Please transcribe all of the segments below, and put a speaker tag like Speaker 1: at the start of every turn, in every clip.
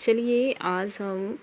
Speaker 1: चलिए आज हम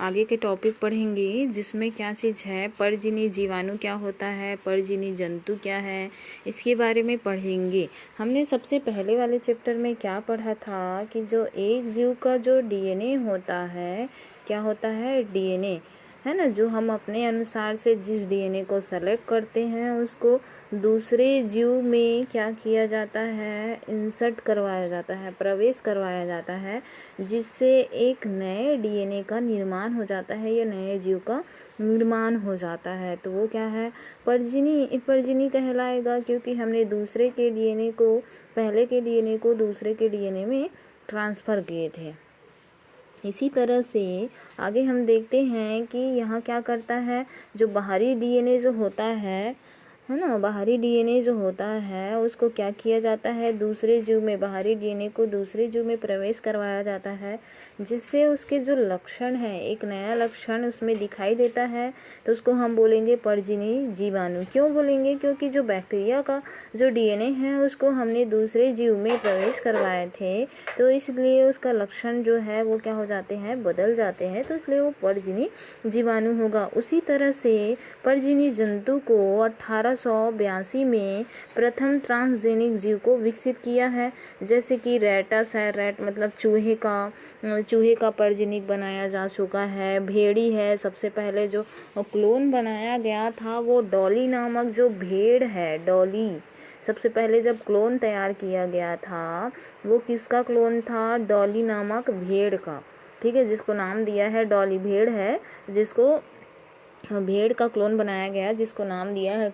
Speaker 1: आगे के टॉपिक पढ़ेंगे जिसमें क्या चीज़ है, परजीवी जीवाणु क्या होता है, परजीवी जंतु क्या है, इसके बारे में पढ़ेंगे। हमने सबसे पहले वाले चैप्टर में क्या पढ़ा था कि जो एक जीव का जो डीएनए होता है, क्या होता है, डीएनए है ना, जो हम अपने अनुसार से जिस डीएनए को सेलेक्ट करते हैं उसको दूसरे जीव में क्या किया जाता है, इंसर्ट करवाया जाता है, प्रवेश करवाया जाता है, जिससे एक नए डीएनए का निर्माण हो जाता है या नए जीव का निर्माण हो जाता है। तो वो क्या है, परजीवी कहलाएगा, क्योंकि हमने दूसरे के डीएनए को, पहले के डीएनए को दूसरे के डीएनए में ट्रांसफ़र किए थे। इसी तरह से आगे हम देखते हैं कि यहाँ क्या करता है, जो बाहरी डीएनए जो होता है ना, बाहरी डीएनए जो होता है उसको क्या किया जाता है, दूसरे जीव में, बाहरी डीएनए को दूसरे जीव में प्रवेश करवाया जाता है, जिससे उसके जो लक्षण है, एक नया लक्षण उसमें दिखाई देता है। तो उसको हम बोलेंगे परजीवी जीवाणु। क्यों बोलेंगे, क्योंकि जो बैक्टीरिया का जो डीएनए है उसको हमने दूसरे जीव में प्रवेश करवाए थे, तो इसलिए उसका लक्षण जो है वो क्या हो जाते हैं, बदल जाते हैं, तो इसलिए वो परजीवी जीवाणु होगा। उसी तरह से परजीवी जंतु को 1882 में प्रथम ट्रांसजेनिक जीव को विकसित किया है, जैसे कि रैटस है, रैट मतलब चूहे का परजीवी बनाया जा चुका है। भेड़ी है, सबसे पहले जो क्लोन बनाया गया था वो डॉली नामक जो भेड़ है, डॉली, सबसे पहले जब क्लोन तैयार किया गया था वो किसका क्लोन था, डॉली नामक भेड़ का, ठीक है, जिसको नाम दिया है डॉली, भेड़ है जिसको, भेड़ का क्लोन बनाया गया जिसको नाम दिया है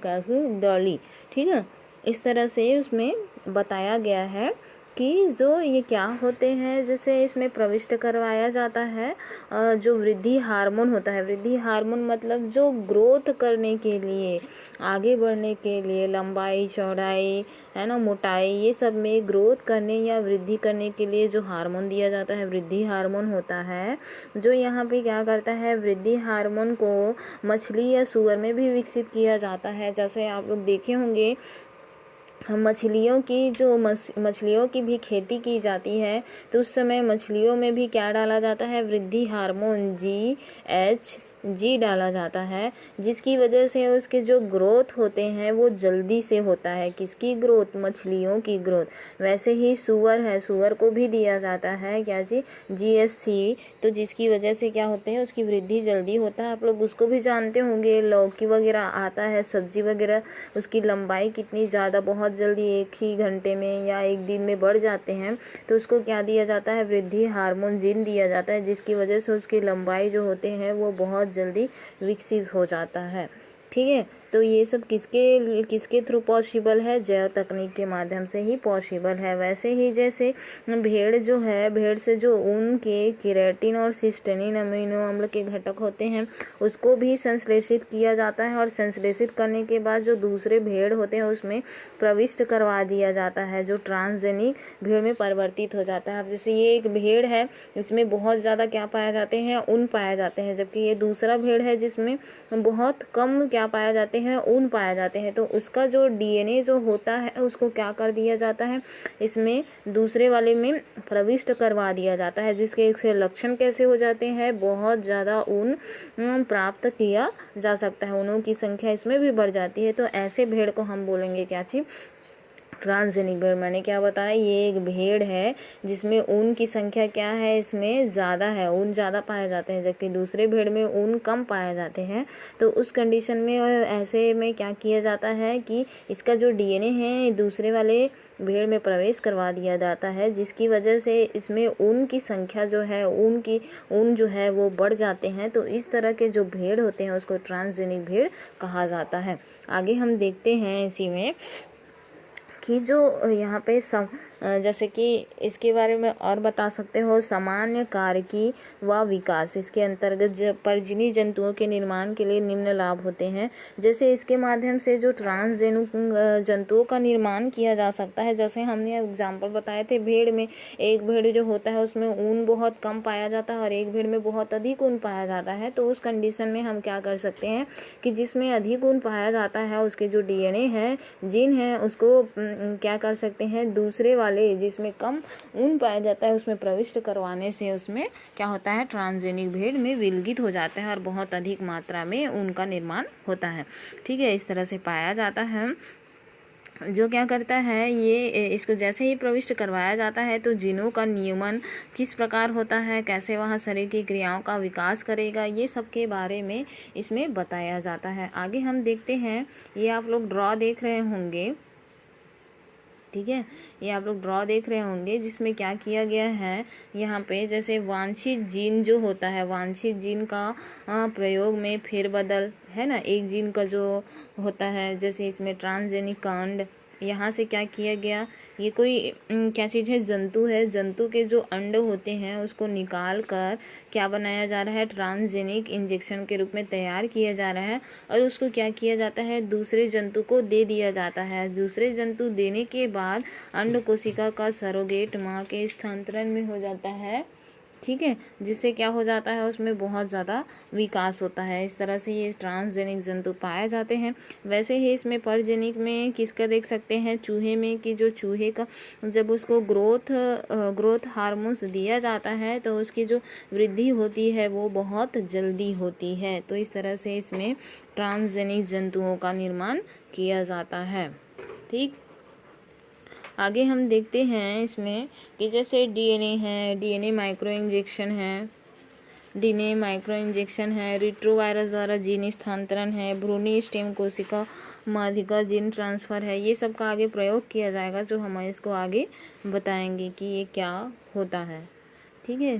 Speaker 1: डॉली, ठीक है। इस तरह से उसमें बताया गया है कि जो ये क्या होते हैं, जैसे इसमें प्रविष्ट करवाया जाता है जो वृद्धि हार्मोन होता है। वृद्धि हार्मोन मतलब जो ग्रोथ करने के लिए, आगे बढ़ने के लिए, लंबाई चौड़ाई है ना, मोटाई, ये सब में ग्रोथ करने या वृद्धि करने के लिए जो हार्मोन दिया जाता है वृद्धि हार्मोन होता है। जो यहाँ पे क्या करता है, वृद्धि हार्मोन को मछली या सूअर में भी विकसित किया जाता है। जैसे आप लोग देखे होंगे मछलियों की, जो मछलियों की भी खेती की जाती है, तो उस समय मछलियों में भी क्या डाला जाता है, वृद्धि हार्मोन GHG डाला जाता है, जिसकी वजह से उसके जो ग्रोथ होते हैं वो जल्दी से होता है। किसकी ग्रोथ, मछलियों की ग्रोथ। वैसे ही सूअर है, सूअर को भी दिया जाता है क्या जी, GSC, तो जिसकी वजह से क्या होते हैं, उसकी वृद्धि जल्दी होता है। आप लोग उसको भी जानते होंगे, लौकी वगैरह आता है, सब्जी वगैरह, उसकी लंबाई कितनी ज़्यादा, बहुत जल्दी एक ही घंटे में या एक दिन में बढ़ जाते हैं, तो उसको क्या दिया जाता है, वृद्धि हार्मोन जीन दिया जाता है, जिसकी वजह से उसकी लंबाई जो होते हैं वो बहुत जल्दी विकसित हो जाता है, ठीक है। तो ये सब किसके थ्रू पॉसिबल है, जैव तकनीक के माध्यम से ही पॉसिबल है। वैसे ही जैसे भेड़ जो है, भेड़ से जो ऊन के केराटिन और सिस्टीन अमीनो अम्ल के घटक होते हैं उसको भी संश्लेषित किया जाता है, और संश्लेषित करने के बाद जो दूसरे भेड़ होते हैं उसमें प्रविष्ट करवा दिया जाता है, जो ट्रांसजेनिक भेड़ में परिवर्तित हो जाता है। अब जैसे ये एक भेड़ है, इसमें बहुत ज़्यादा क्या पाया जाते हैं, ऊन पाए जाते हैं, जबकि ये दूसरा भेड़ है जिसमें बहुत कम क्या पाया जाते हैं, ऊन पाया जाते हैं। तो उसका जो डीएनए जो होता है उसको क्या कर दिया जाता है, इसमें दूसरे वाले में प्रविष्ट करवा दिया जाता है, जिसके से लक्षण कैसे हो जाते हैं, बहुत ज़्यादा ऊन प्राप्त किया जा सकता है, ऊनों की संख्या इसमें भी बढ़ जाती है। तो ऐसे भेड़ को हम बोलेंगे क्या चीज, ट्रांसजेनिक भेड़। मैंने क्या बताया, ये एक भेड़ है जिसमें ऊन की संख्या क्या है, इसमें ज़्यादा है, ऊन ज़्यादा पाए जाते हैं, जबकि दूसरे भेड़ में ऊन कम पाए जाते हैं। तो उस कंडीशन में ऐसे में क्या किया जाता है कि इसका जो डीएनए है दूसरे वाले भेड़ में प्रवेश करवा दिया जाता है, जिसकी वजह से इसमें ऊन की संख्या जो है, ऊन जो है वो बढ़ जाते हैं। तो इस तरह के जो भेड़ होते हैं उसको ट्रांसजेनिक भेड़ कहा जाता है। आगे हम देखते हैं इसी में कि जो यहाँ पे जैसे कि इसके बारे में और बता सकते हो, सामान्य कारकी व विकास, इसके अंतर्गत परजीवी जंतुओं के निर्माण के लिए निम्न लाभ होते हैं। जैसे इसके माध्यम से जो ट्रांसजेनिक जंतुओं का निर्माण किया जा सकता है, जैसे हमने एग्जाम्पल बताए थे, भेड़ में एक भेड़ जो होता है उसमें ऊन बहुत कम पाया जाता है और एक भेड़ में बहुत अधिक ऊन पाया जाता है। तो उस कंडीशन में हम क्या कर सकते हैं कि जिसमें अधिक ऊन पाया जाता है उसके जो डीएनए है, जीन है, उसको क्या कर सकते हैं, दूसरे वाले जिसमें कम ऊन पाया जाता है उसमें प्रविष्ट करवाने से उसमें क्या होता है, ट्रांसजेनिक भेड़ में विलगित हो जाता है और बहुत अधिक मात्रा में ऊन का निर्माण होता है। ठीक है, इस तरह से पाया जाता है। जो क्या करता है, ये इसको जैसे ही प्रविष्ट करवाया जाता है तो जीनों का नियमन किस प्रकार होता है, कैसे वह शरीर की क्रियाओं का विकास करेगा, ये सब के बारे में इसमें बताया जाता है। आगे हम देखते हैं, ये आप लोग ड्रॉ देख रहे होंगे। ठीक है, ये आप लोग ड्रॉ देख रहे होंगे जिसमें क्या किया गया है, यहाँ पे जैसे वांछित जीन जो होता है, वांछित जीन का प्रयोग में फेरबदल है ना, एक जीन का जो होता है, जैसे इसमें ट्रांसजेनिक कांड, यहाँ से क्या किया गया, ये कोई क्या चीज़ है, जंतु है, जंतु के जो अंड होते हैं उसको निकाल कर क्या बनाया जा रहा है, ट्रांसजेनिक इंजेक्शन के रूप में तैयार किया जा रहा है और उसको क्या किया जाता है, दूसरे जंतु को दे दिया जाता है। दूसरे जंतु देने के बाद अंड कोशिका का सरोगेट माँ के स्थानांतरण में हो जाता है। ठीक है, जिससे क्या हो जाता है, उसमें बहुत ज़्यादा विकास होता है। इस तरह से ये ट्रांसजेनिक जंतु पाए जाते हैं। वैसे ही इसमें परजेनिक में किसका देख सकते हैं, चूहे में, कि जो चूहे का जब उसको ग्रोथ हार्मोन्स दिया जाता है तो उसकी जो वृद्धि होती है वो बहुत जल्दी होती है। तो इस तरह से इसमें ट्रांसजेनिक जंतुओं का निर्माण किया जाता है। ठीक, आगे हम देखते हैं इसमें कि जैसे डीएनए है, डीएनए माइक्रो इंजेक्शन है, डीएनए माइक्रो इंजेक्शन है, रिट्रोवायरस द्वारा जीन स्थानांतरण है, भ्रूणी स्टेम कोशिका माध्यिका जीन ट्रांसफ़र है, ये सब का आगे प्रयोग किया जाएगा जो हम इसको आगे बताएंगे कि ये क्या होता है। ठीक है।